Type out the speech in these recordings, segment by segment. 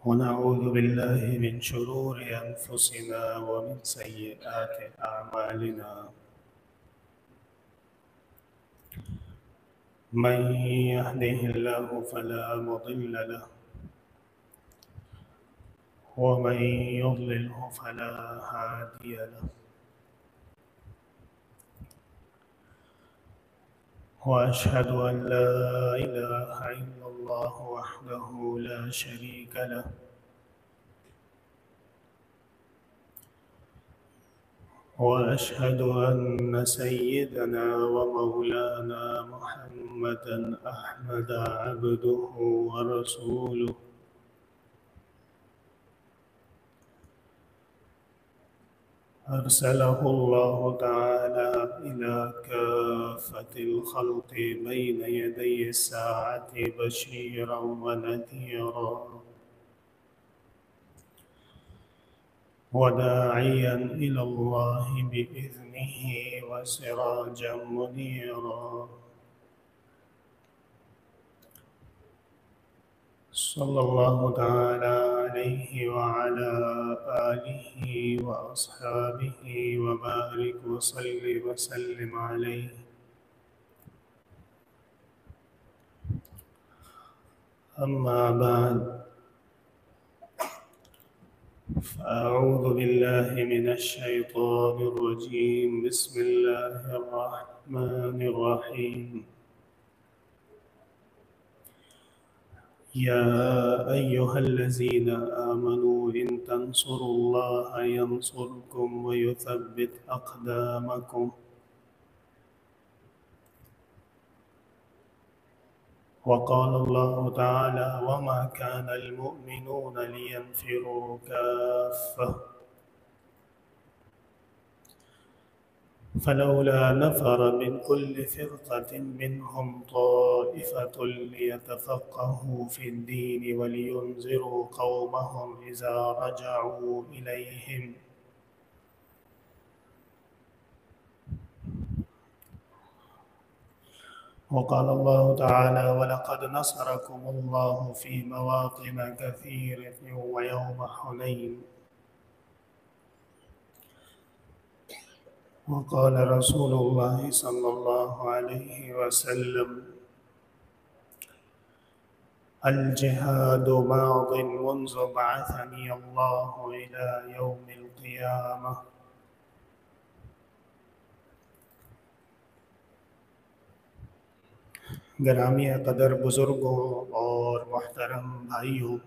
ونعوذ بالله من شرور أنفسنا ومن سيئات أعمالنا. من يهده الله فلا مضل له ومن يضلله فلا هادي له. وأشهد أن لا إله إلا الله وحده لا شريك له. وأشهد أن سيدنا ومولانا محمدا أحمد عبده ورسوله. أرسله الله تعالى إلى كافة الخلق بين يدي الساعة بشيرا ونذيرا وداعيا إلى الله بإذنه وسراجا منيرا. صلى الله تعالى عليه وعلى آله وأصحابه وبارك وسلم عليه. أما بعد، فأعوذ بالله من الشيطان الرجيم. بسم الله الرحمن الرحيم. يا أيها الذين آمنوا إن تنصروا الله ينصركم ويثبت أقدامكم. وقال الله تعالى: وما كان المؤمنون لينفروا كافة فلولا نفر من كل فرقة منهم طائفة ليتفقهوا في الدين ولينذروا قومهم إذا رجعوا إليهم. وقال الله تعالى: ولقد نصركم الله في مواطن كثيرة ويوم حنين. وقال رسول الله صلى الله عليه وسلم: الجهاد ماض منذ بعثني الله إلى يوم القيامة. گرامی قدر بزرگوں اور محترم بھائیوں،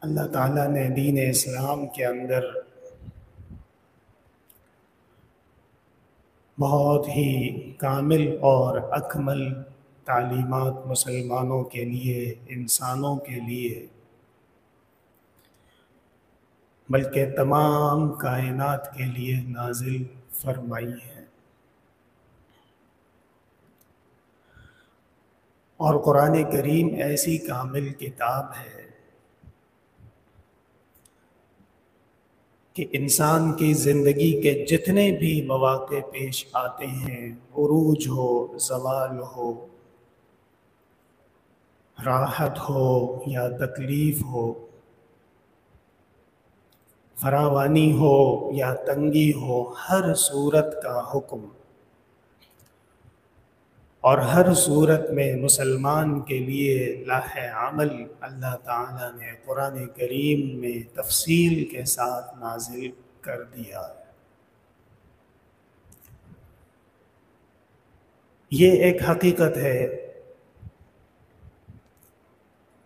اللہ تعالیٰ نے دین اسلام کے اندر بہت ہی کامل اور اکمل تعلیمات مسلمانوں کے لیے، انسانوں کے لیے، بلکہ تمام کائنات کے لیے نازل فرمائی ہے. اور قرآن کریم ایسی کامل کتاب ہے کہ انسان کی زندگی کے جتنے بھی مواقع پیش آتے ہیں، عروج ہو، زوال ہو، راحت ہو یا تکلیف ہو، فراوانی ہو یا تنگی ہو، ہر صورت کا حکم اور ہر صورت میں مسلمان کے لیے لاہ عمل اللہ تعالیٰ نے قرآن کریم میں تفصیل کے ساتھ نازل کر دیا ہے. یہ ایک حقیقت ہے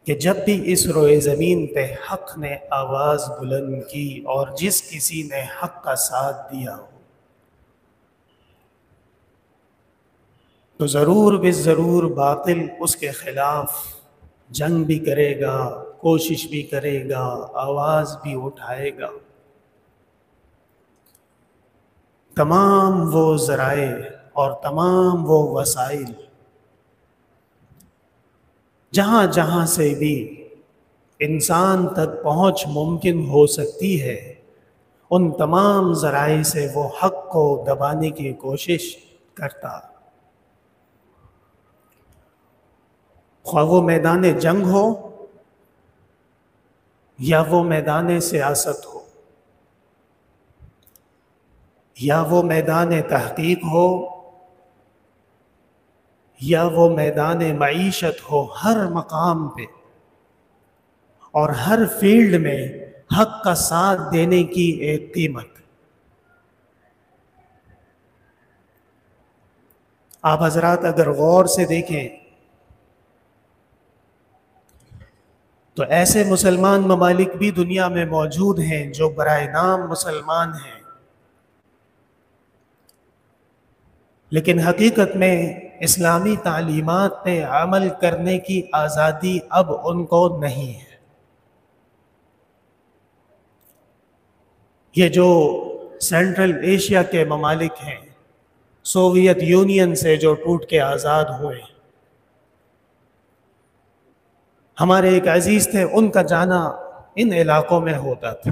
کہ جب بھی اس روئے زمین پہ حق نے آواز بلند کی اور جس کسی نے حق کا ساتھ دیا ہو تو ضرور ضرور باطل اس کے خلاف جنگ بھی کرے گا، کوشش بھی کرے گا، آواز بھی اٹھائے گا. تمام وہ ذرائع اور تمام وہ وسائل جہاں جہاں سے بھی انسان تک پہنچ ممکن ہو سکتی ہے، ان تمام ذرائع سے وہ حق کو دبانے کی کوشش کرتا. خواہ وہ میدان جنگ ہو یا وہ میدان سیاست ہو، یا وہ میدان تحقیق ہو یا وہ میدان معیشت ہو، ہر مقام پہ اور ہر فیلڈ میں حق کا ساتھ دینے کی ایک قیمت۔ آپ حضرات اگر غور سے دیکھیں تو ایسے مسلمان ممالک بھی دنیا میں موجود ہیں جو برائے نام مسلمان ہیں، لیکن حقیقت میں اسلامی تعلیمات پہ عمل کرنے کی آزادی اب ان کو نہیں ہے۔ یہ جو سینٹرل ایشیا کے ممالک ہیں، سوویت یونین سے جو ٹوٹ کے آزاد ہوئے، ہمارے ایک عزیز تھے، ان کا جانا ان علاقوں میں ہوتا تھا۔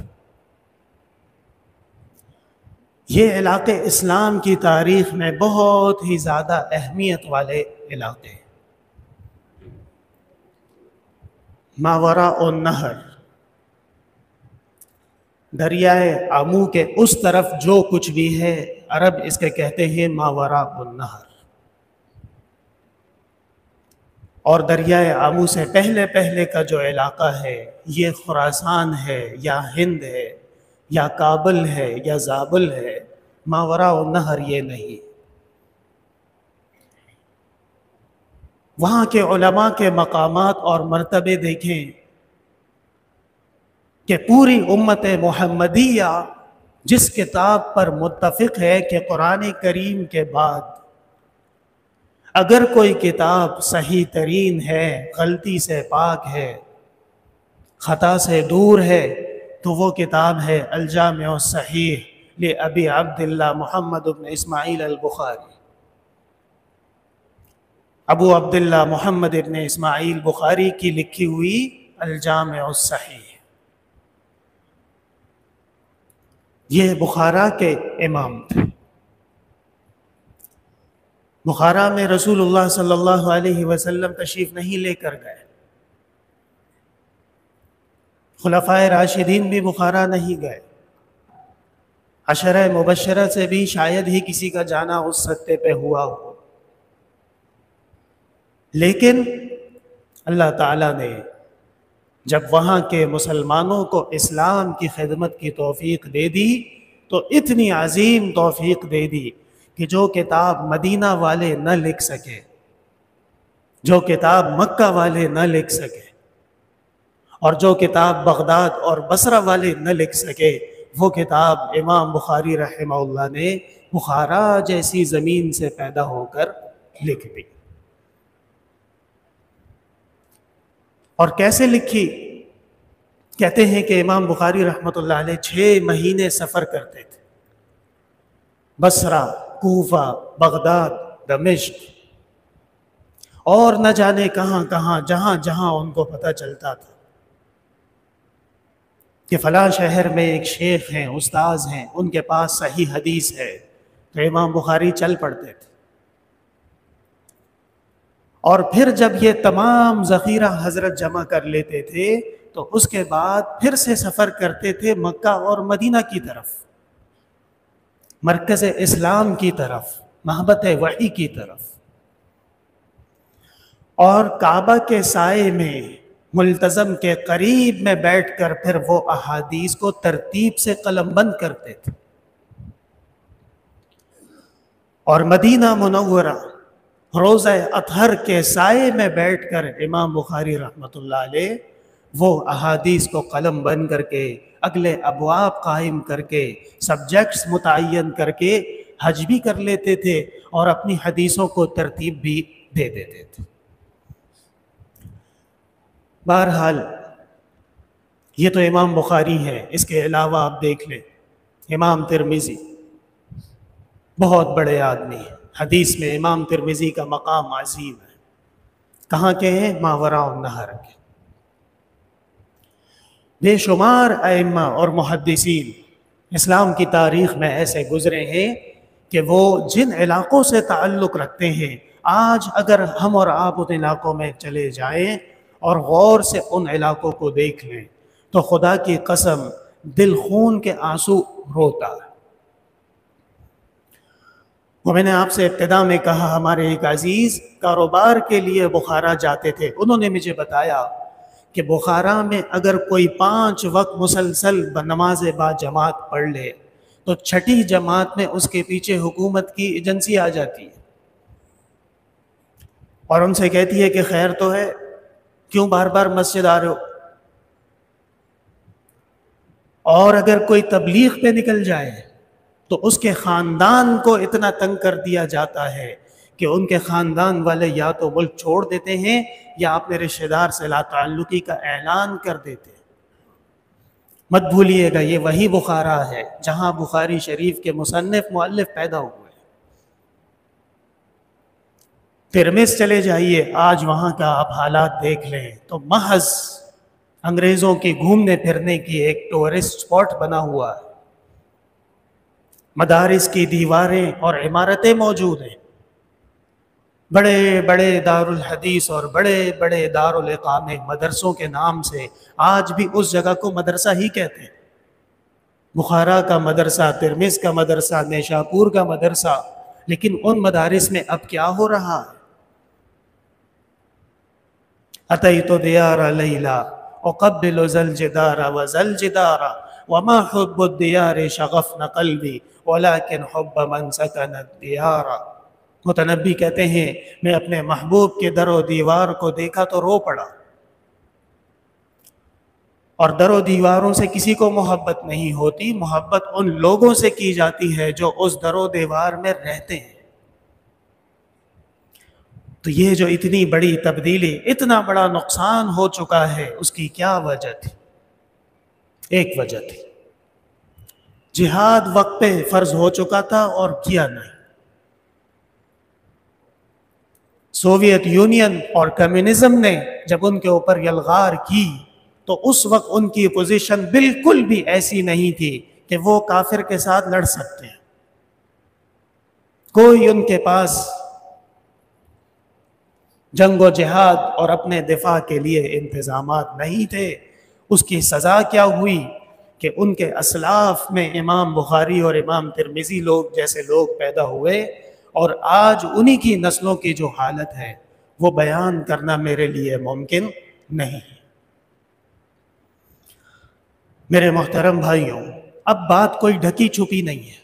یہ علاقے اسلام کی تاریخ میں بہت ہی زیادہ اہمیت والے علاقے ہیں۔ ماوراء النہر، دریائے آمو کے اس طرف جو کچھ بھی ہے، عرب اس کے کہتے ہیں ماوراء النہر، اور دریائے آمو سے پہلے کا جو علاقہ ہے یہ خراسان ہے یا ہند ہے یا کابل ہے یا زابل ہے، ماوراء النہر یہ نہیں۔ وہاں کے علماء کے مقامات اور مرتبے دیکھیں کہ پوری امت محمدیہ جس کتاب پر متفق ہے کہ قرآن کریم کے بعد اگر کوئی کتاب صحیح ترین ہے، غلطی سے پاک ہے، خطا سے دور ہے، تو وہ کتاب ہے الجامع الصحیح لأبی عبداللہ محمد بن اسماعیل البخاری۔ ابو عبداللہ محمد بن اسماعیل بخاری کی لکھی ہوئی الجامع الصحیح۔ یہ بخارا کے امام تھے۔ بخارا میں رسول اللہ صلی اللہ علیہ وسلم تشریف نہیں لے کر گئے، خلفائے راشدین بھی بخارا نہیں گئے، عشرہ مبشرہ سے بھی شاید ہی کسی کا جانا اس سطح پہ ہوا ہو، لیکن اللہ تعالیٰ نے جب وہاں کے مسلمانوں کو اسلام کی خدمت کی توفیق دے دی تو اتنی عظیم توفیق دے دی کہ جو کتاب مدینہ والے نہ لکھ سکے، جو کتاب مکہ والے نہ لکھ سکے، اور جو کتاب بغداد اور بصرہ والے نہ لکھ سکے، وہ کتاب امام بخاری رحمہ اللہ نے بخارا جیسی زمین سے پیدا ہو کر لکھ دی۔ اور کیسے لکھی؟ کہتے ہیں کہ امام بخاری رحمۃ اللہ علیہ 6 مہینے سفر کرتے تھے، بصرہ، کوفہ، بغداد، دمشق، اور نہ جانے کہاں کہاں، جہاں جہاں ان کو پتہ چلتا تھا کہ فلاں شہر میں ایک شیخ ہیں، استاذ ہیں، ان کے پاس صحیح حدیث ہے، تو امام بخاری چل پڑتے تھے۔ اور پھر جب یہ تمام ذخیرہ حضرت جمع کر لیتے تھے تو اس کے بعد پھر سے سفر کرتے تھے مکہ اور مدینہ کی طرف، مرکز اسلام کی طرف، محبت وحی کی طرف، اور کعبہ کے سائے میں ملتزم کے قریب میں بیٹھ کر پھر وہ احادیث کو ترتیب سے قلم بند کرتے تھے۔ اور مدینہ منورہ روضہ اطہر کے سائے میں بیٹھ کر امام بخاری رحمۃ اللہ علیہ وہ احادیث کو قلم بند کر کے، اگلے ابواب قائم کر کے، سبجیکٹس متعین کر کے حج بھی کر لیتے تھے اور اپنی حدیثوں کو ترتیب بھی دے دیتے تھے۔ بہرحال یہ تو امام بخاری ہے، اس کے علاوہ آپ دیکھ لیں امام ترمذی، بہت بڑے آدمی ہیں، حدیث میں امام ترمذی کا مقام عظیم ہے۔ کہاں کے ہیں؟ ماوراء النہر کے۔ بے شمار ائمہ اور محدثین اسلام کی تاریخ میں ایسے گزرے ہیں کہ وہ جن علاقوں سے تعلق رکھتے ہیں آج اگر ہم اور آپ ان علاقوں میں چلے جائیں اور غور سے ان علاقوں کو دیکھ لیں تو خدا کی قسم دل خون کے آنسو روتا ہے۔ وہ میں نے آپ سے ابتدا میں کہا، ہمارے ایک عزیز کاروبار کے لیے بخارا جاتے تھے، انہوں نے مجھے بتایا کہ بخارا میں اگر کوئی 5 وقت مسلسل نماز با جماعت پڑھ لے تو 6ٹھی جماعت میں اس کے پیچھے حکومت کی ایجنسی آ جاتی ہے اور ان سے کہتی ہے کہ خیر تو ہے، کیوں بار بار مسجد آ رہے ہو؟ اور اگر کوئی تبلیغ پہ نکل جائے تو اس کے خاندان کو اتنا تنگ کر دیا جاتا ہے کہ ان کے خاندان والے یا تو ملک چھوڑ دیتے ہیں یا اپنے رشتہ دار سے لا تعلقی کا اعلان کر دیتے ہیں۔ مت بھولیے گا یہ وہی بخارا ہے جہاں بخاری شریف کے مصنف مؤلف پیدا ہوئے۔ ترمذ چلے جائیے، آج وہاں کا آپ حالات دیکھ لیں تو محض انگریزوں کی گھومنے پھرنے کی ایک ٹورسٹ سپاٹ بنا ہوا ہے۔ مدارس کی دیواریں اور عمارتیں موجود ہیں، بڑے بڑے دارالحدیث اور بڑے بڑے دارالاقامہ مدرسوں کے نام سے آج بھی اس جگہ کو مدرسہ ہی کہتے ہیں۔ بخارا کا مدرسہ، ترمذ کا مدرسہ، نیشاپور کا مدرسہ، لیکن ان مدارس میں اب کیا ہو رہا ہے؟ اتیت دیار لیلا اقبل ذل جدار وما حب الدیار شغفن قلبی ولكن حب من سکن الدیار۔ متنبی کہتے ہیں میں اپنے محبوب کے در و دیوار کو دیکھا تو رو پڑا، اور در و دیواروں سے کسی کو محبت نہیں ہوتی، محبت ان لوگوں سے کی جاتی ہے جو اس در و دیوار میں رہتے ہیں۔ تو یہ جو اتنی بڑی تبدیلی، اتنا بڑا نقصان ہو چکا ہے، اس کی کیا وجہ تھی؟ ایک وجہ تھی، جہاد وقت پہ فرض ہو چکا تھا اور کیا نہیں۔ سوویت یونین اور کمیونزم نے جب ان کے اوپر یلغار کی تو اس وقت ان کی پوزیشن بالکل بھی ایسی نہیں تھی کہ وہ کافر کے ساتھ لڑ سکتے ہیں۔ کوئی ان کے پاس جنگ و جہاد اور اپنے دفاع کے لیے انتظامات نہیں تھے۔ اس کی سزا کیا ہوئی کہ ان کے اسلاف میں امام بخاری اور امام ترمذی لوگ جیسے لوگ پیدا ہوئے، اور آج انہی کی نسلوں کی جو حالت ہے وہ بیان کرنا میرے لیے ممکن نہیں۔ میرے محترم بھائیوں، اب بات کوئی ڈھکی چھپی نہیں ہے۔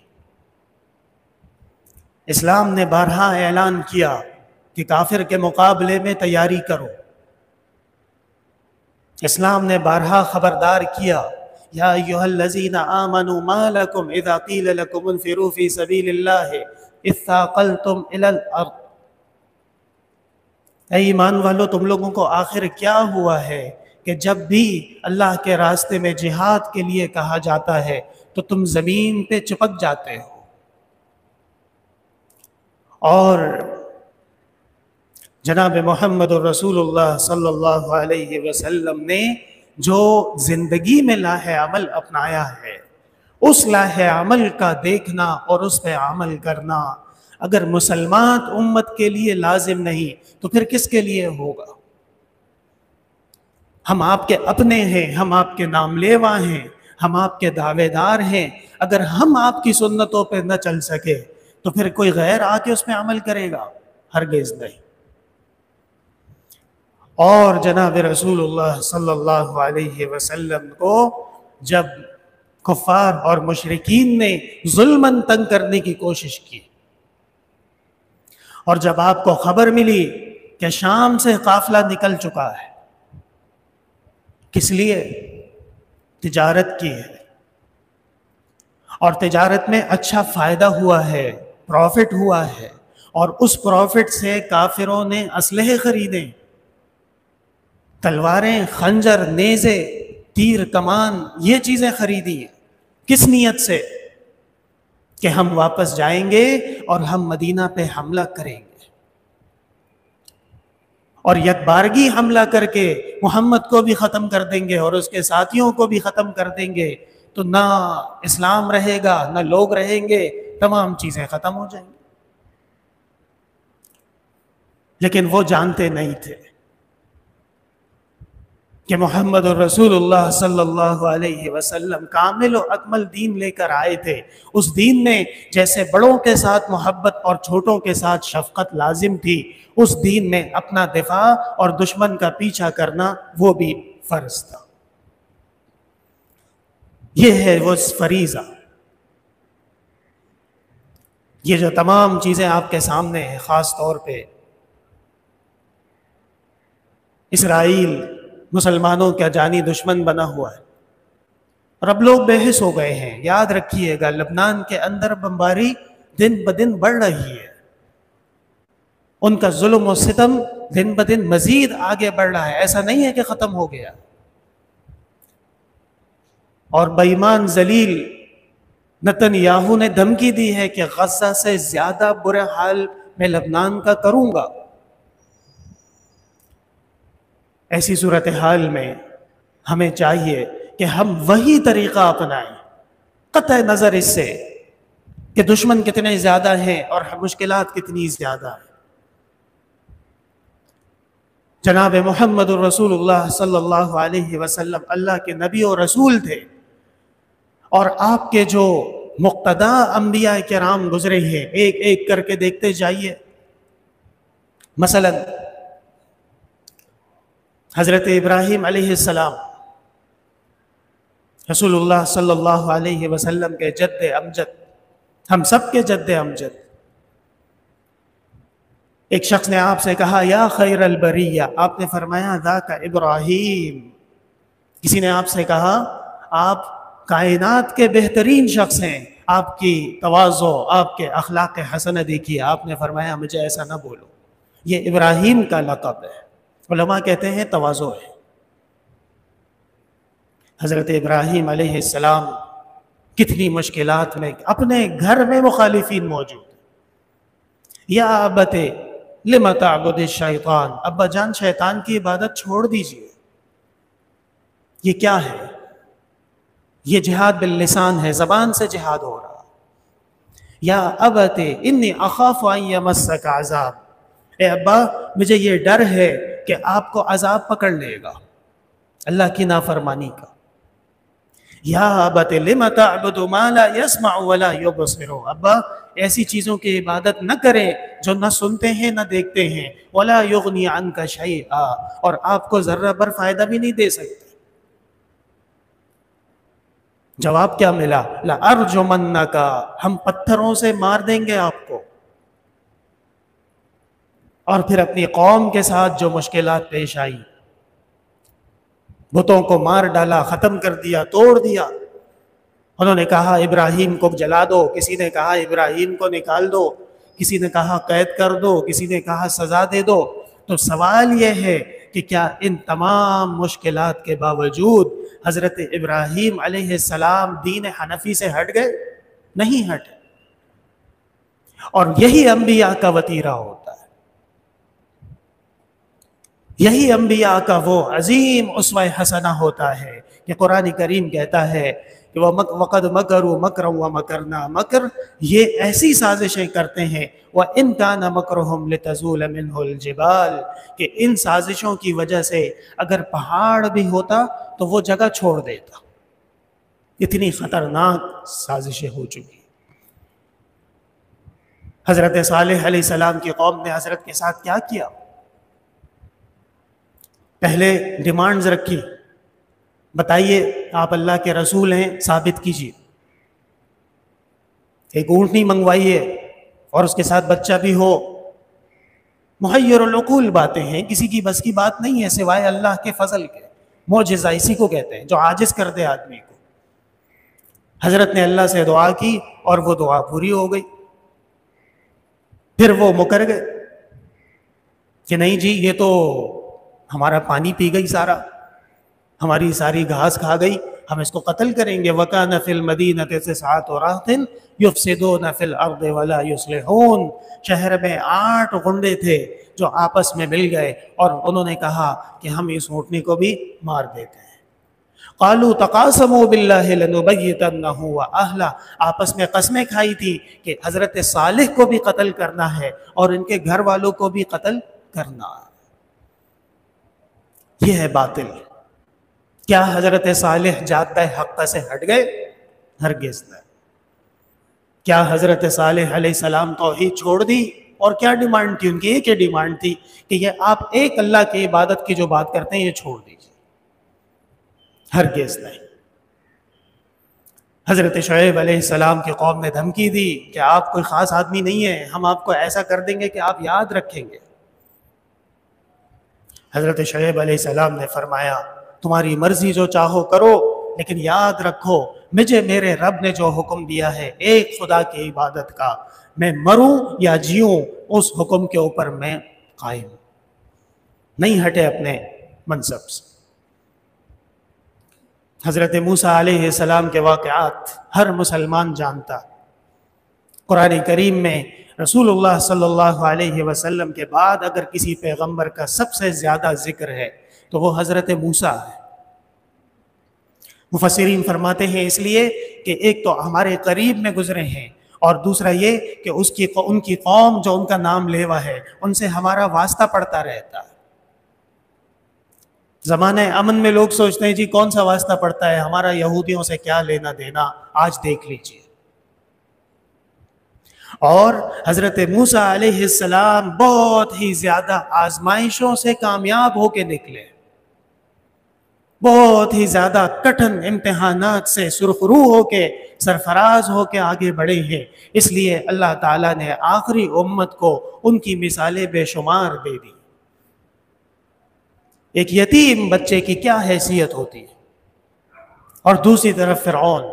اسلام نے بارہا اعلان کیا کہ کافر کے مقابلے میں تیاری کرو۔ اسلام نے بارہا خبردار کیا، یا ایھا الذین آمنوا ما لکم اذا قیل لکم انفروا فی سبیل اللہ اثاقلتم الی الارض۔ اے ایمان والو، تم لوگوں کو آخر کیا ہوا ہے کہ جب بھی اللہ کے راستے میں جہاد کے لیے کہا جاتا ہے تو تم زمین پہ چپک جاتے ہو۔ اور جناب محمد رسول اللہ صلی اللہ علیہ وسلم نے جو زندگی میں لاہ عمل اپنایا ہے، اس لاہ عمل کا دیکھنا اور اس پہ عمل کرنا اگر مسلمان امت کے لیے لازم نہیں تو پھر کس کے لیے ہوگا؟ ہم آپ کے اپنے ہیں، ہم آپ کے نام لیوا ہیں، ہم آپ کے دعوے دار ہیں۔ اگر ہم آپ کی سنتوں پہ نہ چل سکے تو پھر کوئی غیر آ کے اس پہ عمل کرے گا؟ ہرگز نہیں۔ اور جناب رسول اللہ صلی اللہ علیہ وسلم کو جب کفار اور مشرکین نے ظلماً تنگ کرنے کی کوشش کی، اور جب آپ کو خبر ملی کہ شام سے قافلہ نکل چکا ہے، کس لیے؟ تجارت کی ہے، اور تجارت میں اچھا فائدہ ہوا ہے، پروفٹ ہوا ہے، اور اس پروفٹ سے کافروں نے اسلحے خریدے، تلواریں، خنجر، نیزے، تیر، کمان، یہ چیزیں خریدی ہیں۔ کس نیت سے؟ کہ ہم واپس جائیں گے اور ہم مدینہ پہ حملہ کریں گے، اور یکبارگی حملہ کر کے محمد کو بھی ختم کر دیں گے اور اس کے ساتھیوں کو بھی ختم کر دیں گے، تو نہ اسلام رہے گا، نہ لوگ رہیں گے، تمام چیزیں ختم ہو جائیں گی۔ لیکن وہ جانتے نہیں تھے کہ محمد الرسول اللہ صلی اللہ علیہ وسلم کامل و اکمل دین لے کر آئے تھے۔ اس دین میں جیسے بڑوں کے ساتھ محبت اور چھوٹوں کے ساتھ شفقت لازم تھی، اس دین میں اپنا دفاع اور دشمن کا پیچھا کرنا وہ بھی فرض تھا۔ یہ ہے وہ فریضہ۔ یہ جو تمام چیزیں آپ کے سامنے ہیں، خاص طور پہ اسرائیل مسلمانوں کا جانی دشمن بنا ہوا ہے، اور اب لوگ بے حس ہو گئے ہیں۔ یاد رکھیے گا، لبنان کے اندر بمباری دن بدن بڑھ رہی ہے، ان کا ظلم و ستم دن بدن مزید آگے بڑھ رہا ہے، ایسا نہیں ہے کہ ختم ہو گیا۔ اور بے ایمان ذلیل نتن یاہو نے دھمکی دی ہے کہ غزہ سے زیادہ برے حال میں لبنان کا کروں گا۔ ایسی صورتحال میں ہمیں چاہیے کہ ہم وہی طریقہ اپنائیں، قطع نظر اس سے کہ دشمن کتنے زیادہ ہیں اور مشکلات کتنی زیادہ ہیں۔ جناب محمد الرسول اللہ صلی اللہ علیہ وسلم اللہ کے نبی اور رسول تھے، اور آپ کے جو مقتدا انبیاء کرام گزرے ہیں، ایک ایک کر کے دیکھتے جائیے۔ مثلا حضرت ابراہیم علیہ السلام، رسول اللہ صلی اللہ علیہ وسلم کے جد امجد، ہم سب کے جد امجد۔ ایک شخص نے آپ سے کہا یا خیر البریہ، آپ نے فرمایا ذاک ابراہیم۔ کسی نے آپ سے کہا آپ کائنات کے بہترین شخص ہیں، آپ کی تواضع، آپ کے اخلاق حسنہ دیکھیے، آپ نے فرمایا مجھے ایسا نہ بولو، یہ ابراہیم کا لقب ہے۔ علماء کہتے ہیں تواضع ہے۔ حضرت ابراہیم علیہ السلام کتنی مشکلات میں، اپنے گھر میں مخالفین موجود ہیں۔ یا ابت لم تعبد الشیطان، ابا جان شیطان کی عبادت چھوڑ دیجئے۔ یہ کیا ہے؟ یہ جہاد باللسان ہے، زبان سے جہاد ہو رہا۔ یا ابت انی اخاف ان یمسک عذاب، اے ابا مجھے یہ ڈر ہے کہ آپ کو عذاب پکڑ لے گا اللہ کی نافرمانی کا۔ یا ابت لم تعبد ما لا يسمع ولا يبصر، ابا ایسی چیزوں کی عبادت نہ کریں جو نہ سنتے ہیں نہ دیکھتے ہیں، ولا یغنی عنک شیئا، اور آپ کو ذرہ بھر فائدہ بھی نہیں دے سکتے۔ جواب کیا ملا؟ لَأَرْجُمَنَّكَ، ہم پتھروں سے مار دیں گے آپ کو۔ اور پھر اپنی قوم کے ساتھ جو مشکلات پیش آئی، بتوں کو مار ڈالا، ختم کر دیا، توڑ دیا۔ انہوں نے کہا ابراہیم کو جلا دو، کسی نے کہا ابراہیم کو نکال دو، کسی نے کہا قید کر دو، کسی نے کہا سزا دے دو۔ تو سوال یہ ہے کہ کیا ان تمام مشکلات کے باوجود حضرت ابراہیم علیہ السلام دین حنفی سے ہٹ گئے؟ نہیں ہٹے۔ اور یہی انبیاء کا وتیرہ ہوتا ہے، یہی انبیاء کا وہ عظیم اسوہ حسنہ ہوتا ہے کہ قرآن کریم کہتا ہے کہ وَقَدْ مَكَرُوا مَكْرًا وَمَكَرْنَا مَكْرًا، یہ ایسی سازشیں کرتے ہیں وَإِنْ كَانَ مَكْرُهُمْ لِتَزُولَ مِنْهُ الْجِبَالُ، کہ ان سازشوں کی وجہ سے اگر پہاڑ بھی ہوتا تو وہ جگہ چھوڑ دیتا، اتنی خطرناک سازشیں ہو چکی۔ حضرت صالح علیہ السلام کی قوم نے حضرت کے ساتھ کیا کیا؟ پہلے ڈیمانڈز رکھی، بتائیے آپ اللہ کے رسول ہیں، ثابت کیجیے۔ ایک اونٹنی منگوائیے اور اس کے ساتھ بچہ بھی ہو۔ محیر العقول باتیں ہیں، کسی کی بس کی بات نہیں ہے سوائے اللہ کے فضل کے۔ معجزہ اسی کو کہتے ہیں جو عاجز کر دے آدمی کو۔ حضرت نے اللہ سے دعا کی اور وہ دعا پوری ہو گئی۔ پھر وہ مکر گئے کہ نہیں جی، یہ تو ہمارا پانی پی گئی، سارا ہماری ساری گھاس کھا گئی، ہم اس کو قتل کریں گے۔ وَكَانَ فِي الْمَدِينَةِ تِسْعَةُ رَهْطٍ يُفْسِدُونَ فِي الْأَرْضِ وَلَا يُصْلِحُونَ، شہر میں 8 غنڈے تھے جو آپس میں مل گئے اور انہوں نے کہا کہ ہم اس اونٹنی کو بھی مار دیتے ہیں۔ قَالُوا تَقَاسَمُوا بِاللَّهِ لَنُبَيِّتَنَّهُ وَأَهْلَهُ، آپس میں قسمیں کھائی تھی کہ حضرت صالح کو بھی قتل کرنا ہے اور ان کے گھر والوں کو بھی قتل کرنا. یہ ہے باطل. کیا حضرت صالح جادہ حق سے ہٹ گئے؟ ہرگز نہیں. کیا حضرت صالح علیہ السلام توحید چھوڑ دی؟ اور کیا ڈیمانڈ تھی ان کی؟ ایک ہی ڈیمانڈ تھی کہ یہ آپ ایک اللہ کی عبادت کی جو بات کرتے ہیں یہ چھوڑ دیجیے. ہرگز نہیں. حضرت شعیب علیہ السلام کی قوم نے دھمکی دی کہ آپ کوئی خاص آدمی نہیں ہیں، ہم آپ کو ایسا کر دیں گے کہ آپ یاد رکھیں گے. حضرت شعیب علیہ السلام نے فرمایا تمہاری مرضی جو چاہو کرو، لیکن یاد رکھو مجھے میرے رب نے جو حکم دیا ہے ایک خدا کی عبادت کا، میں مروں یا جیوں اس حکم کے اوپر میں قائم. نہیں ہٹے اپنے منصب سے. حضرت موسیٰ علیہ السلام کے واقعات ہر مسلمان جانتا. قرآن کریم میں رسول اللہ صلی اللہ علیہ وسلم کے بعد اگر کسی پیغمبر کا سب سے زیادہ ذکر ہے تو وہ حضرت موسیٰ ہے. مفسرین فرماتے ہیں اس لیے کہ ایک تو ہمارے قریب میں گزرے ہیں، اور دوسرا یہ کہ ان کی قوم جو ان کا نام لیوا ہے ان سے ہمارا واسطہ پڑتا رہتا ہے. زمانہ امن میں لوگ سوچتے ہیں جی کون سا واسطہ پڑتا ہے، ہمارا یہودیوں سے کیا لینا دینا. آج دیکھ لیجئے. اور حضرت موسیٰ علیہ السلام بہت ہی زیادہ آزمائشوں سے کامیاب ہو کے نکلے، بہت ہی زیادہ کٹھن امتحانات سے سرخرو ہو کے سرفراز ہو کے آگے بڑھے ہیں. اس لیے اللہ تعالیٰ نے آخری امت کو ان کی مثالیں بے شمار دے دی. ایک یتیم بچے کی کیا حیثیت ہوتی ہے. اور دوسری طرف فرعون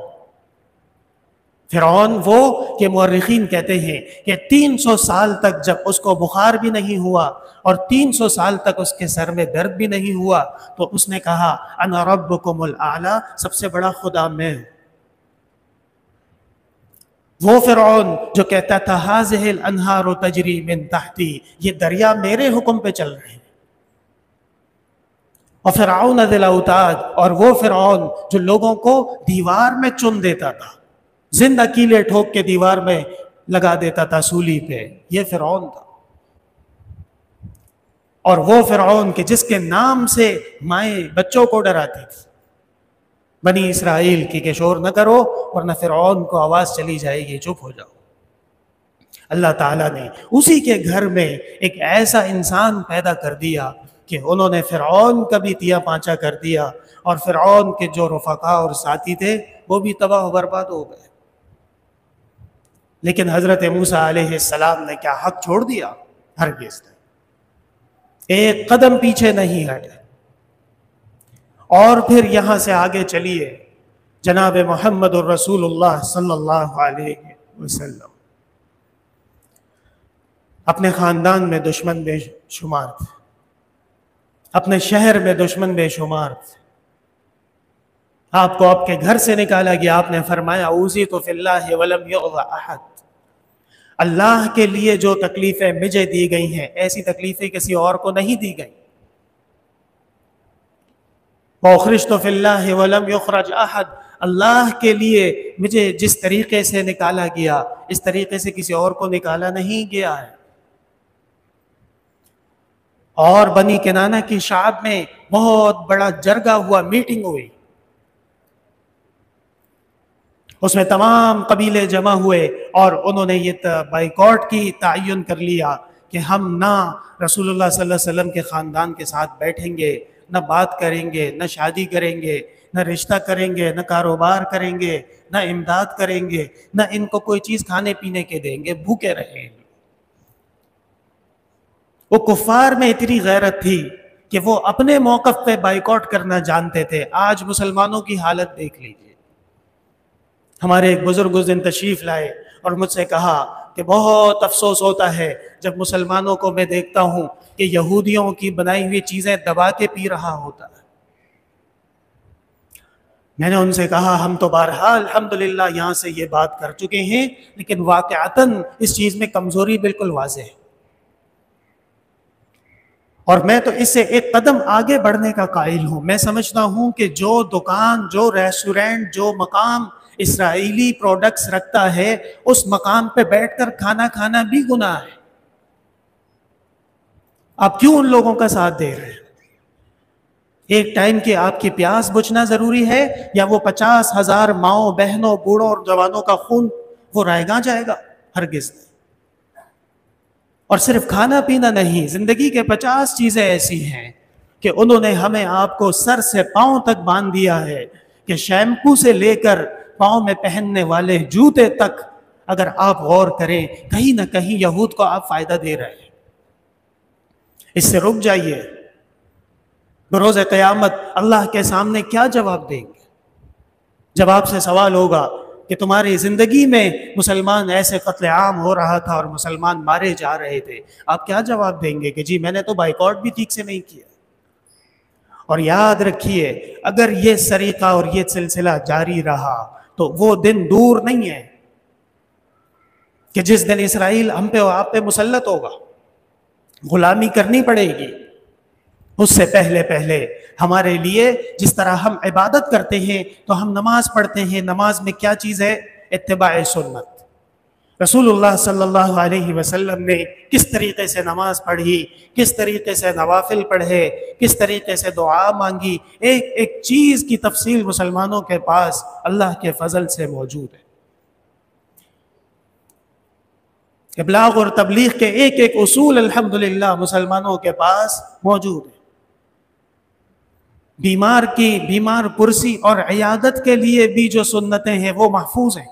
وہ کہ مورخین کہتے ہیں کہ 300 سال تک جب اس کو بخار بھی نہیں ہوا اور 300 سال تک اس کے سر میں درد بھی نہیں ہوا تو اس نے کہا انا ربکم الاعلی، سب سے بڑا خدا میں ہوں. وہ فرعون جو کہتا تھا ھذہ الانہار تجری من تحتی، یہ دریا میرے حکم پہ چل رہے ہیں. اور فرعون ذی الاوتاد، اور وہ فرعون جو لوگوں کو دیوار میں چن دیتا تھا، زندہ کیلے ٹھوک کے دیوار میں لگا دیتا تھا سولی پہ، یہ فرعون تھا. اور وہ فرعون کہ جس کے نام سے مائیں بچوں کو ڈراتی تھی بنی اسرائیل کی کہ شور نہ کرو ورنہ فرعون کو آواز چلی جائے گی، چپ ہو جاؤ. اللہ تعالیٰ نے اسی کے گھر میں ایک ایسا انسان پیدا کر دیا کہ انہوں نے فرعون کا بھی تیا پانچا کر دیا، اور فرعون کے جو رفقا اور ساتھی تھے وہ بھی تباہ و برباد ہو گئے. لیکن حضرت موسیٰ علیہ السلام نے کیا حق چھوڑ دیا؟ ہرگز نہیں. ایک قدم پیچھے نہیں ہٹے. اور پھر یہاں سے آگے چلیے جناب محمد الرسول اللہ صلی اللہ علیہ وسلم. اپنے خاندان میں دشمن بے شمار تھے، اپنے شہر میں دشمن بے شمار تھے. آپ کو آپ کے گھر سے نکالا گیا، آپ نے فرمایا اوذیت فی اللہ ولم یؤذ احد، اللہ کے لیے جو تکلیفیں مجھے دی گئی ہیں ایسی تکلیفیں کسی اور کو نہیں دی گئی. وَأُخْرِجْتُ فِي اللَّهِ وَلَمْ يُخْرَجْ أَحَدٌ، اللہ کے لیے مجھے جس طریقے سے نکالا گیا اس طریقے سے کسی اور کو نکالا نہیں گیا ہے. اور بنی کنانہ کی شعب میں بہت بڑا جرگہ ہوا، میٹنگ ہوئی، اس میں تمام قبیلے جمع ہوئے اور انہوں نے یہ بائیکاٹ کی تعین کر لیا کہ ہم نہ رسول اللہ صلی اللہ علیہ وسلم کے خاندان کے ساتھ بیٹھیں گے، نہ بات کریں گے، نہ شادی کریں گے، نہ رشتہ کریں گے، نہ کاروبار کریں گے، نہ امداد کریں گے، نہ ان کو کوئی چیز کھانے پینے کے دیں گے، بھوکے رہیں گے. وہ کفار میں اتنی غیرت تھی کہ وہ اپنے موقف پہ بائیکاٹ کرنا جانتے تھے. آج مسلمانوں کی حالت دیکھ لیجیے. ہمارے ایک بزرگ اس دن تشریف لائے اور مجھ سے کہا کہ بہت افسوس ہوتا ہے جب مسلمانوں کو میں دیکھتا ہوں کہ یہودیوں کی بنائی ہوئی چیزیں دبا کے پی رہا ہوتا ہے. میں نے ان سے کہا ہم تو بہرحال الحمدللہ یہاں سے یہ بات کر چکے ہیں، لیکن واقعتاً اس چیز میں کمزوری بالکل واضح ہے، اور میں تو اس سے ایک قدم آگے بڑھنے کا قائل ہوں. میں سمجھتا ہوں کہ جو دکان، جو ریسٹورینٹ، جو مقام اسرائیلی پروڈکٹس رکھتا ہے اس مقام پہ بیٹھ کر کھانا کھانا بھی گناہ ہے. آپ کیوں ان لوگوں کا ساتھ دے رہے ہیں؟ ایک ٹائم کی آپ کی پیاس بجھنا ضروری ہے، یا وہ 50,000 ماؤں بہنوں بوڑھوں اور جوانوں کا خون وہ رائیگاں جائے گا؟ ہرگز نہیں۔ اور صرف کھانا پینا نہیں، زندگی کے 50 چیزیں ایسی ہیں کہ انہوں نے ہمیں آپ کو سر سے پاؤں تک باندھ دیا ہے کہ شیمپو سے لے کر پاؤں میں پہننے والے جوتے تک اگر آپ غور کریں کہیں نہ کہیں یہود کو آپ فائدہ دے رہے ہیں۔ اس سے رک جائیے، بروز قیامت اللہ کے سامنے کیا جواب دیں گے؟ جب آپ سے سوال ہوگا کہ تمہاری زندگی میں مسلمان ایسے قتل عام ہو رہا تھا اور مسلمان مارے جا رہے تھے، آپ کیا جواب دیں گے؟ کہ جی میں نے تو بائیکاٹ بھی ٹھیک سے نہیں کیا۔ اور یاد رکھیے، اگر یہ طریقہ اور یہ سلسلہ جاری رہا تو وہ دن دور نہیں ہے کہ جس دن اسرائیل ہم پہ اور آپ پہ مسلط ہوگا، غلامی کرنی پڑے گی۔ اس سے پہلے ہمارے لیے جس طرح ہم عبادت کرتے ہیں تو ہم نماز پڑھتے ہیں، نماز میں کیا چیز ہے؟ اتباع سنت۔ رسول اللہ صلی اللہ علیہ وسلم نے کس طریقے سے نماز پڑھی، کس طریقے سے نوافل پڑھے، کس طریقے سے دعا مانگی، ایک ایک چیز کی تفصیل مسلمانوں کے پاس اللہ کے فضل سے موجود ہے۔ ابلاغ اور تبلیغ کے ایک ایک اصول الحمدللہ مسلمانوں کے پاس موجود ہے۔ بیمار پرسی اور عیادت کے لیے بھی جو سنتیں ہیں وہ محفوظ ہیں۔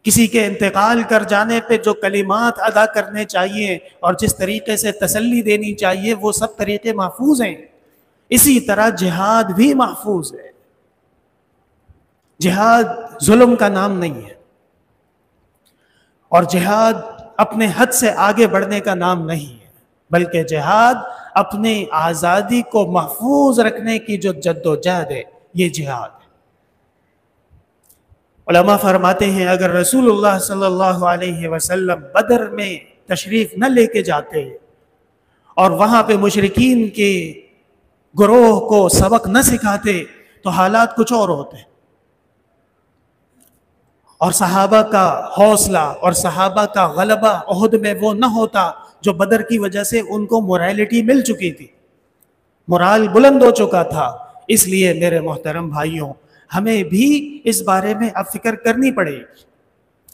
کسی کے انتقال کر جانے پہ جو کلمات ادا کرنے چاہیے اور جس طریقے سے تسلی دینی چاہیے وہ سب طریقے محفوظ ہیں۔ اسی طرح جہاد بھی محفوظ ہے۔ جہاد ظلم کا نام نہیں ہے، اور جہاد اپنے حد سے آگے بڑھنے کا نام نہیں ہے، بلکہ جہاد اپنی آزادی کو محفوظ رکھنے کی جو جد و جہد ہے، یہ جہاد ہے۔ علماء فرماتے ہیں اگر رسول اللہ صلی اللہ علیہ وسلم بدر میں تشریف نہ لے کے جاتے اور وہاں پہ مشرکین کے گروہ کو سبق نہ سکھاتے تو حالات کچھ اور ہوتے، اور صحابہ کا حوصلہ اور صحابہ کا غلبہ احد میں وہ نہ ہوتا جو بدر کی وجہ سے ان کو مورالٹی مل چکی تھی، مورال بلند ہو چکا تھا۔ اس لیے میرے محترم بھائیوں، ہمیں بھی اس بارے میں اب فکر کرنی پڑے گی۔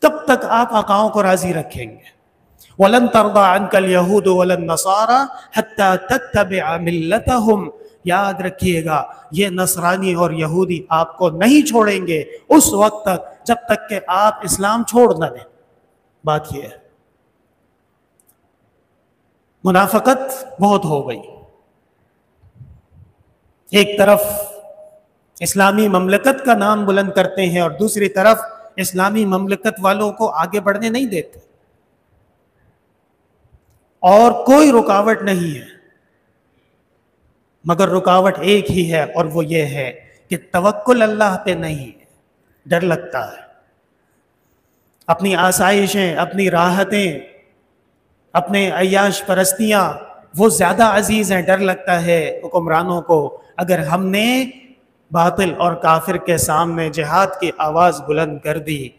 کب تک آپ آقاؤں کو راضی رکھیں گے؟ وَلَن تَرْضَىٰ عَنْكَ الْيَهُودُ وَلَا النَّصَارَىٰ حَتَّىٰ تَتَّبِعَ مِلَّتَهُمْ۔ یاد رکھیے گا، یہ نصرانی اور یہودی آپ کو نہیں چھوڑیں گے اس وقت تک جب تک کہ آپ اسلام چھوڑ نہ دیں۔ بات یہ ہے، منافقت بہت ہو گئی۔ ایک طرف اسلامی مملکت کا نام بلند کرتے ہیں اور دوسری طرف اسلامی مملکت والوں کو آگے بڑھنے نہیں دیتے، اور کوئی رکاوٹ نہیں ہے مگر رکاوٹ ایک ہی ہے، اور وہ یہ ہے کہ توکل اللہ پہ نہیں ہے، ڈر لگتا ہے۔ اپنی آسائشیں، اپنی راحتیں، اپنے عیاش پرستیاں وہ زیادہ عزیز ہیں۔ ڈر لگتا ہے حکمرانوں کو اگر ہم نے باطل اور کافر کے سامنے جہاد کی آواز بلند کر دی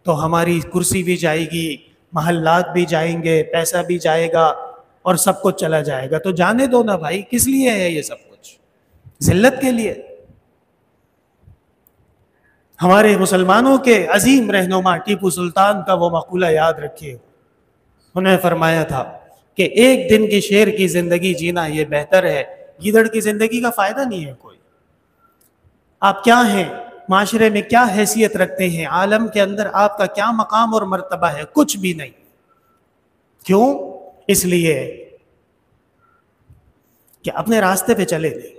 تو ہماری کرسی بھی جائے گی، محلات بھی جائیں گے، پیسہ بھی جائے گا اور سب کچھ چلا جائے گا۔ تو جانے دو نا بھائی، کس لیے ہے یہ سب کچھ؟ ذلت کے لیے۔ ہمارے مسلمانوں کے عظیم رہنما ٹیپو سلطان کا وہ مقولہ یاد رکھیے، انہوں نے فرمایا تھا کہ ایک دن کی شیر کی زندگی جینا یہ بہتر ہے، گیدڑ کی زندگی کا فائدہ نہیں ہے کوئی۔ آپ کیا ہیں، معاشرے میں کیا حیثیت رکھتے ہیں، عالم کے اندر آپ کا کیا مقام اور مرتبہ ہے؟ کچھ بھی نہیں۔ کیوں؟ اس لیے کہ اپنے راستے پہ چلے گئے،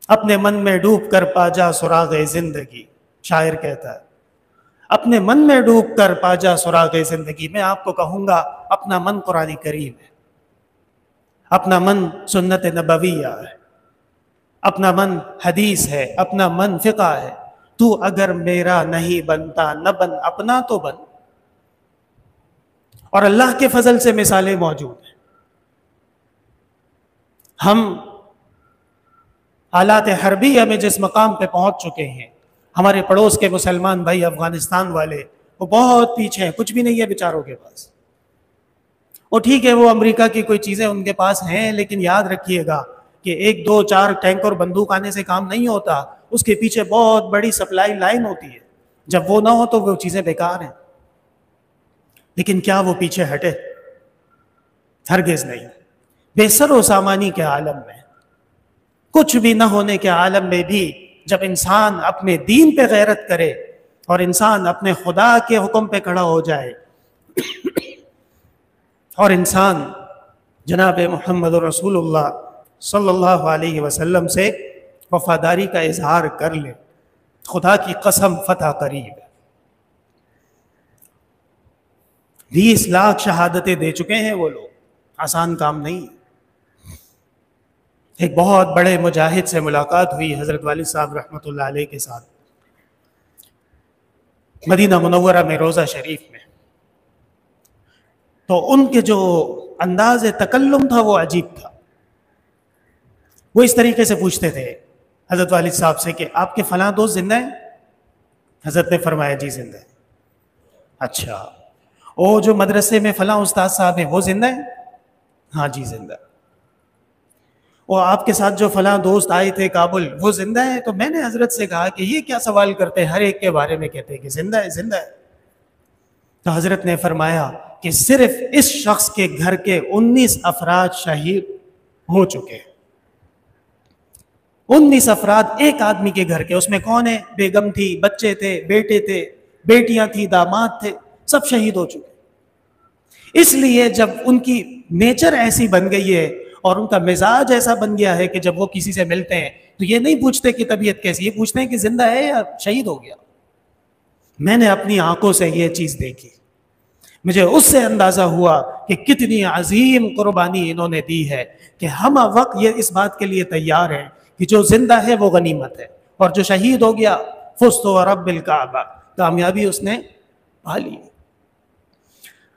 اپنے من میں ڈوب کر پا جا سراغ زندگی، شاعر کہتا ہے اپنے من میں ڈوب کر پا جا سراغ زندگی۔ میں آپ کو کہوں گا اپنا من قرآن کریم ہے، اپنا من سنت نبویہ ہے، اپنا من حدیث ہے، اپنا من فقہ ہے۔ تو اگر میرا نہیں بنتا نہ بن، اپنا تو بن۔ اور اللہ کے فضل سے مثالیں موجود ہیں۔ ہم آلات حربیہ میں جس مقام پہ پہنچ چکے ہیں، ہمارے پڑوس کے مسلمان بھائی افغانستان والے وہ بہت پیچھے ہیں، کچھ بھی نہیں ہے بیچاروں کے پاس۔ وہ ٹھیک ہے وہ امریکہ کی کوئی چیزیں ان کے پاس ہیں، لیکن یاد رکھیے گا کہ 1 2 4 ٹینک اور بندوق آنے سے کام نہیں ہوتا، اس کے پیچھے بہت بڑی سپلائی لائن ہوتی ہے، جب وہ نہ ہو تو وہ چیزیں بیکار ہیں۔ لیکن کیا وہ پیچھے ہٹے؟ ہرگز نہیں۔ بے سر و سامانی کے عالم میں، کچھ بھی نہ ہونے کے عالم میں بھی جب انسان اپنے دین پہ غیرت کرے اور انسان اپنے خدا کے حکم پہ کھڑا ہو جائے اور انسان جناب محمد رسول اللہ صلی اللہ علیہ وسلم سے وفاداری کا اظہار کر لے، خدا کی قسم فتح قریب ہے۔ 20 لاکھ شہادتیں دے چکے ہیں وہ لوگ، آسان کام نہیں۔ ایک بہت بڑے مجاہد سے ملاقات ہوئی حضرت والد صاحب رحمۃ اللہ علیہ کے ساتھ مدینہ منورہ میں روضہ شریف میں، تو ان کے جو انداز تکلم تھا وہ عجیب تھا۔ وہ اس طریقے سے پوچھتے تھے حضرت والد صاحب سے کہ آپ کے فلاں دوست زندہ ہیں؟ حضرت نے فرمایا جی زندہ ہیں۔ اچھا، وہ جو مدرسے میں فلاں استاد صاحب ہیں وہ زندہ ہیں؟ ہاں جی زندہ۔ وہ آپ کے ساتھ جو فلاں دوست آئے تھے کابل وہ زندہ ہیں؟ تو میں نے حضرت سے کہا کہ یہ کیا سوال کرتے ہیں، ہر ایک کے بارے میں کہتے ہیں کہ زندہ ہے زندہ ہے۔ تو حضرت نے فرمایا کہ صرف اس شخص کے گھر کے 19 افراد شہید ہو چکے، 19 افراد ایک آدمی کے گھر کے، اس میں کون ہے؟ بیگم تھی، بچے تھے، بیٹے تھے، بیٹیاں تھی، داماد تھے، سب شہید ہو چکے۔ اس لیے جب ان کی نیچر ایسی بن گئی ہے اور ان کا مزاج ایسا بن گیا ہے کہ جب وہ کسی سے ملتے ہیں تو یہ نہیں پوچھتے کہ طبیعت کیسی، یہ پوچھتے ہیں کہ زندہ ہے یا شہید ہو گیا۔ میں نے اپنی آنکھوں سے یہ چیز دیکھی، مجھے اس سے اندازہ ہوا کہ کتنی عظیم قربانی انہوں نے دی ہے کہ ہم وقت یہ اس بات کے لیے تیار ہیں کہ جو زندہ ہے وہ غنیمت ہے، اور جو شہید ہو گیا فزت ورب الکعبہ، کامیابی اس نے پا لی۔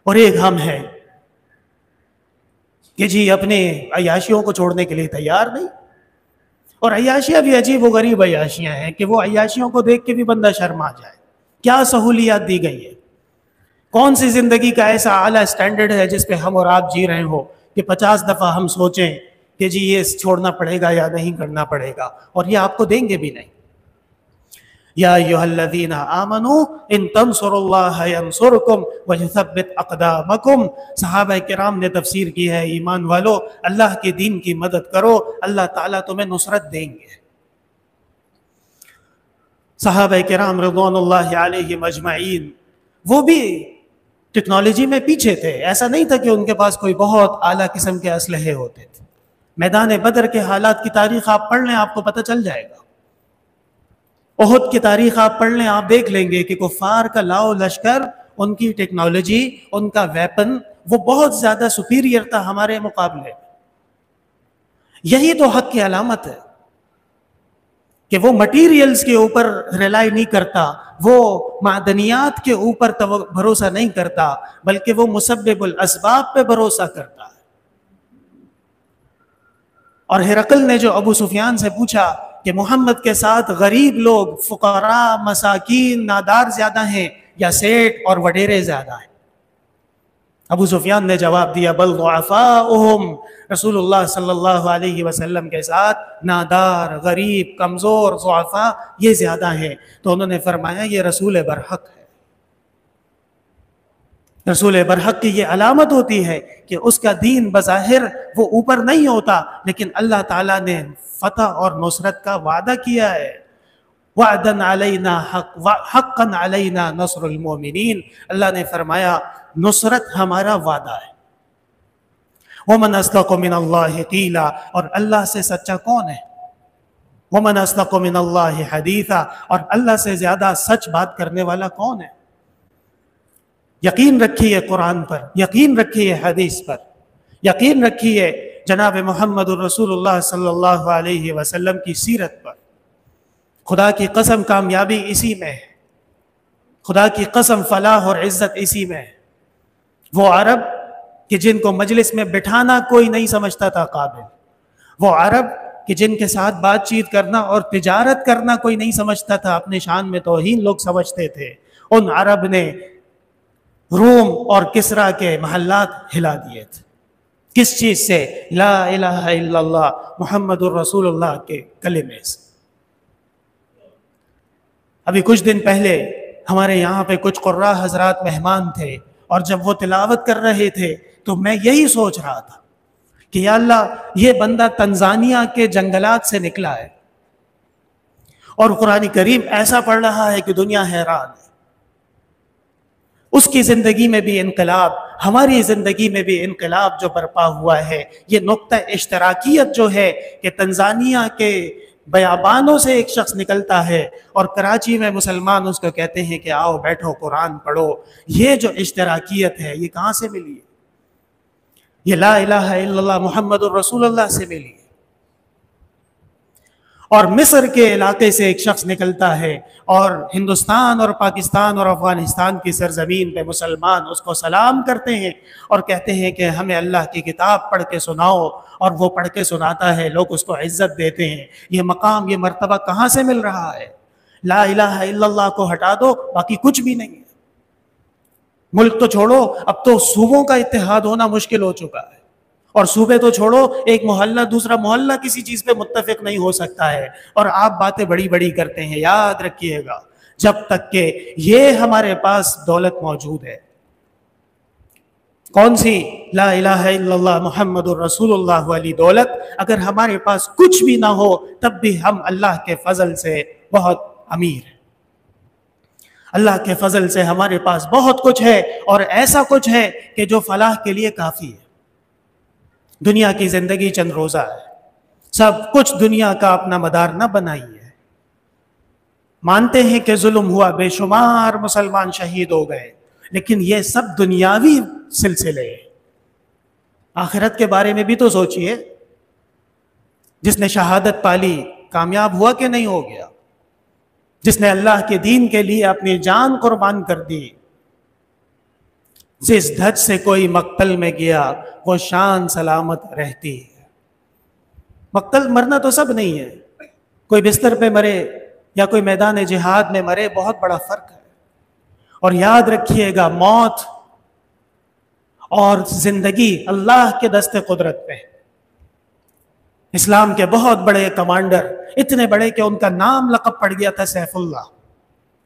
اور ایک ہم ہیں کہ جی اپنے عیاشیوں کو چھوڑنے کے لیے تیار نہیں، اور عیاشیاں بھی عجیب و غریب عیاشیاں ہیں کہ وہ عیاشیوں کو دیکھ کے بھی بندہ شرما جائے۔ کیا سہولیات دی گئی ہیں، کون سی زندگی کا ایسا اعلیٰ اسٹینڈرڈ ہے جس پہ ہم اور آپ جی رہے ہو کہ 50 دفعہ ہم سوچیں کہ جی یہ چھوڑنا پڑے گا یا نہیں کرنا پڑے گا، اور یہ آپ کو دیں گے بھی نہیں۔ یا ایھا الذین آمنوا ان تنصروا اللہ ینصرکم ویثبت اقدامکم۔ صحابہ کرام نے تفسیر کی ہے، ایمان والو اللہ کے دین کی مدد کرو، اللہ تعالیٰ تمہیں نصرت دیں گے۔ صحابہ کرام رضوان اللہ علیہم اجمعین وہ بھی ٹیکنالوجی میں پیچھے تھے، ایسا نہیں تھا کہ ان کے پاس کوئی بہت اعلیٰ قسم کے اسلحے ہوتے تھے۔ میدان بدر کے حالات کی تاریخ آپ پڑھ لیں، آپ کو پتہ چل جائے گا۔ احد کی تاریخ آپ پڑھ لیں، آپ دیکھ لیں گے کہ کفار کا لاؤ لشکر، ان کی ٹیکنالوجی، ان کا ویپن وہ بہت زیادہ سپیریئر تھا ہمارے مقابلے۔ یہی تو حق کی علامت ہے کہ وہ مٹیریلز کے اوپر ریلائی نہیں کرتا، وہ معدنیات کے اوپر بھروسہ نہیں کرتا، بلکہ وہ مسبب الاسباب پہ بھروسہ کرتا ہے۔ اور ہرقل نے جو ابو سفیان سے پوچھا کہ محمد کے ساتھ غریب لوگ، فقراء، مساکین، نادار زیادہ ہیں یا سیٹ اور وڈیرے زیادہ ہیں؟ ابو سفیان نے جواب دیا بل ضعفاؤہم، رسول اللہ صلی اللہ علیہ وسلم کے ساتھ نادار، غریب، کمزور، ضعفاء یہ زیادہ ہیں۔ تو انہوں نے فرمایا یہ رسول برحق ہے۔ رسول برحق کی یہ علامت ہوتی ہے کہ اس کا دین بظاہر وہ اوپر نہیں ہوتا، لیکن اللہ تعالیٰ نے فتح اور نصرت کا وعدہ کیا ہے۔ وعدن علینا حقا علینا نصر المؤمنین، اللہ نے فرمایا نصرت ہمارا وعدہ ہے۔ ومن اصدق من اللہ قیلا، اور اللہ سے سچا کون ہے؟ ومن اصدق من اللہ حدیثا، اور اللہ سے زیادہ سچ بات کرنے والا کون ہے؟ یقین رکھیے قرآن پر، یقین رکھیے حدیث پر، یقین رکھیے جناب محمد الرسول اللہ صلی اللہ علیہ وسلم کی سیرت پر۔ خدا کی قسم کامیابی اسی میں ہے، خدا کی قسم فلاح اور عزت اسی میں ہے۔ وہ عرب کہ جن کو مجلس میں بٹھانا کوئی نہیں سمجھتا تھا قابل، وہ عرب کہ جن کے ساتھ بات چیت کرنا اور تجارت کرنا کوئی نہیں سمجھتا تھا، اپنے شان میں توہین لوگ سمجھتے تھے، ان عرب نے روم اور کسرا کے محلات ہلا دیے تھے. کس چیز سے؟ لا الہ الا اللہ محمد الرسول اللہ کے کلمے سے. ابھی کچھ دن پہلے ہمارے یہاں پہ کچھ قراء حضرات مہمان تھے، اور جب وہ تلاوت کر رہے تھے تو میں یہی سوچ رہا تھا کہ یا اللہ، یہ بندہ تنزانیہ کے جنگلات سے نکلا ہے اور قرآن کریم ایسا پڑھ رہا ہے کہ دنیا حیران ہے. اس کی زندگی میں بھی انقلاب، ہماری زندگی میں بھی انقلاب جو برپا ہوا ہے. یہ نقطہ اشتراکیت جو ہے کہ تنزانیہ کے بیابانوں سے ایک شخص نکلتا ہے اور کراچی میں مسلمان اس کو کہتے ہیں کہ آؤ بیٹھو قرآن پڑھو. یہ جو اشتراکیت ہے یہ کہاں سے ملی ہے؟ یہ لا الہ الا اللہ محمد الرسول اللہ سے ملی ہے. اور مصر کے علاقے سے ایک شخص نکلتا ہے اور ہندوستان اور پاکستان اور افغانستان کی سرزمین پہ مسلمان اس کو سلام کرتے ہیں اور کہتے ہیں کہ ہمیں اللہ کی کتاب پڑھ کے سناؤ، اور وہ پڑھ کے سناتا ہے، لوگ اس کو عزت دیتے ہیں. یہ مقام، یہ مرتبہ کہاں سے مل رہا ہے؟ لا الہ الا اللہ کو ہٹا دو، باقی کچھ بھی نہیں ہے. ملک تو چھوڑو، اب تو صوبوں کا اتحاد ہونا مشکل ہو چکا ہے، اور صوبے تو چھوڑو، ایک محلہ دوسرا محلہ کسی چیز پہ متفق نہیں ہو سکتا ہے. اور آپ باتیں بڑی بڑی کرتے ہیں. یاد رکھیے گا، جب تک کہ یہ ہمارے پاس دولت موجود ہے، کون سی؟ لا الہ الا اللہ محمد الرسول اللہ والی دولت. اگر ہمارے پاس کچھ بھی نہ ہو تب بھی ہم اللہ کے فضل سے بہت امیر ہیں. اللہ کے فضل سے ہمارے پاس بہت کچھ ہے، اور ایسا کچھ ہے کہ جو فلاح کے لیے کافی ہے. دنیا کی زندگی چند روزہ ہے، سب کچھ دنیا کا اپنا مدار نہ بنائیے. مانتے ہیں کہ ظلم ہوا، بے شمار مسلمان شہید ہو گئے، لیکن یہ سب دنیاوی سلسلے ہیں. آخرت کے بارے میں بھی تو سوچئے. جس نے شہادت پالی کامیاب ہوا کہ نہیں ہو گیا؟ جس نے اللہ کے دین کے لیے اپنی جان قربان کر دی. جس دھج سے کوئی مقتل میں گیا وہ شان سلامت رہتی ہے. مقتل مرنا تو سب نہیں ہے، کوئی بستر پہ مرے یا کوئی میدان جہاد میں مرے، بہت بڑا فرق ہے. اور یاد رکھیے گا، موت اور زندگی اللہ کے دست قدرت پہ. اسلام کے بہت بڑے کمانڈر، اتنے بڑے کہ ان کا نام لقب پڑ گیا تھا سیف اللہ،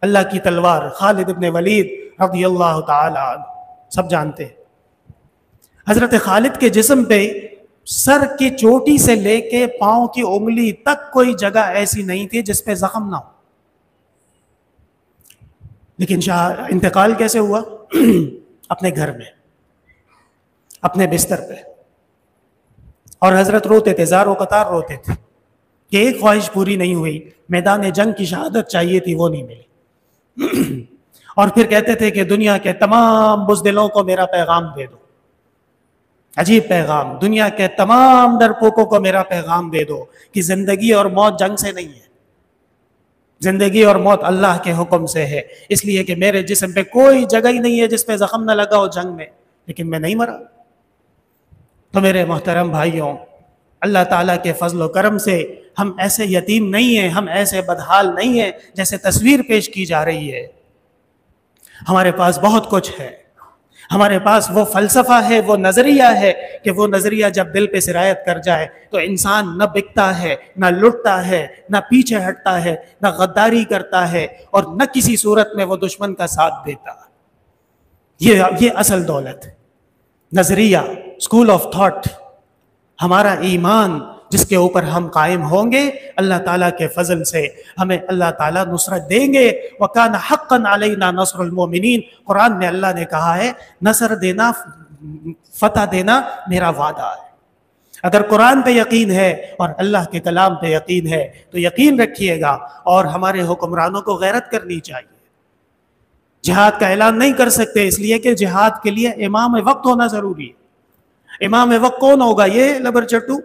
اللہ کی تلوار، خالد ابن ولید رضی اللہ تعالی عنہ، سب جانتے ہیں. حضرت خالد کے جسم پہ سر کی چوٹی سے لے کے پاؤں کی انگلی تک کوئی جگہ ایسی نہیں تھی جس پہ زخم نہ ہو. لیکن انتقال کیسے ہوا؟ اپنے گھر میں، اپنے بستر پہ. اور حضرت روتے تھے، زار و قطار روتے تھے کہ ایک خواہش پوری نہیں ہوئی. میدان جنگ کی شہادت چاہیے تھی، وہ نہیں ملی. اور پھر کہتے تھے کہ دنیا کے تمام بزدلوں کو میرا پیغام دے دو. عجیب پیغام. دنیا کے تمام ڈرپوکوں کو میرا پیغام دے دو کہ زندگی اور موت جنگ سے نہیں ہے، زندگی اور موت اللہ کے حکم سے ہے. اس لیے کہ میرے جسم پہ کوئی جگہ ہی نہیں ہے جس پہ زخم نہ لگا ہو جنگ میں، لیکن میں نہیں مرا. تو میرے محترم بھائیوں، اللہ تعالیٰ کے فضل و کرم سے ہم ایسے یتیم نہیں ہیں، ہم ایسے بدحال نہیں ہیں جیسے تصویر پیش کی جا رہی ہے. ہمارے پاس بہت کچھ ہے. ہمارے پاس وہ فلسفہ ہے، وہ نظریہ ہے کہ وہ نظریہ جب دل پہ سرایت کر جائے تو انسان نہ بکتا ہے، نہ لٹتا ہے، نہ پیچھے ہٹتا ہے، نہ غداری کرتا ہے، اور نہ کسی صورت میں وہ دشمن کا ساتھ دیتا. یہ اصل دولت ہے. نظریہ، اسکول آف تھاٹ، ہمارا ایمان جس کے اوپر ہم قائم ہوں گے، اللہ تعالیٰ کے فضل سے ہمیں اللہ تعالیٰ نصرت دیں گے. وَكَانَ حَقًّا عَلَيْنَا نَصْرُ الْمُؤْمِنِينَ. قرآن میں اللہ نے کہا ہے نصر دینا، فتح دینا میرا وعدہ ہے. اگر قرآن پہ یقین ہے اور اللہ کے کلام پہ یقین ہے تو یقین رکھیے گا. اور ہمارے حکمرانوں کو غیرت کرنی چاہیے. جہاد کا اعلان نہیں کر سکتے اس لیے کہ جہاد کے لیے امام وقت ہونا ضروری ہے. امام وقت کون ہوگا؟ یہ لبر چٹو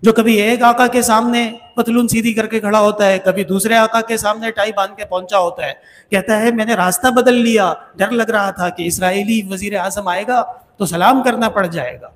جو کبھی ایک آقا کے سامنے پتلون سیدھی کر کے کھڑا ہوتا ہے، کبھی دوسرے آقا کے سامنے ٹائی باندھ کے پہنچا ہوتا ہے، کہتا ہے میں نے راستہ بدل لیا، ڈر لگ رہا تھا کہ اسرائیلی وزیر اعظم آئے گا تو سلام کرنا پڑ جائے گا.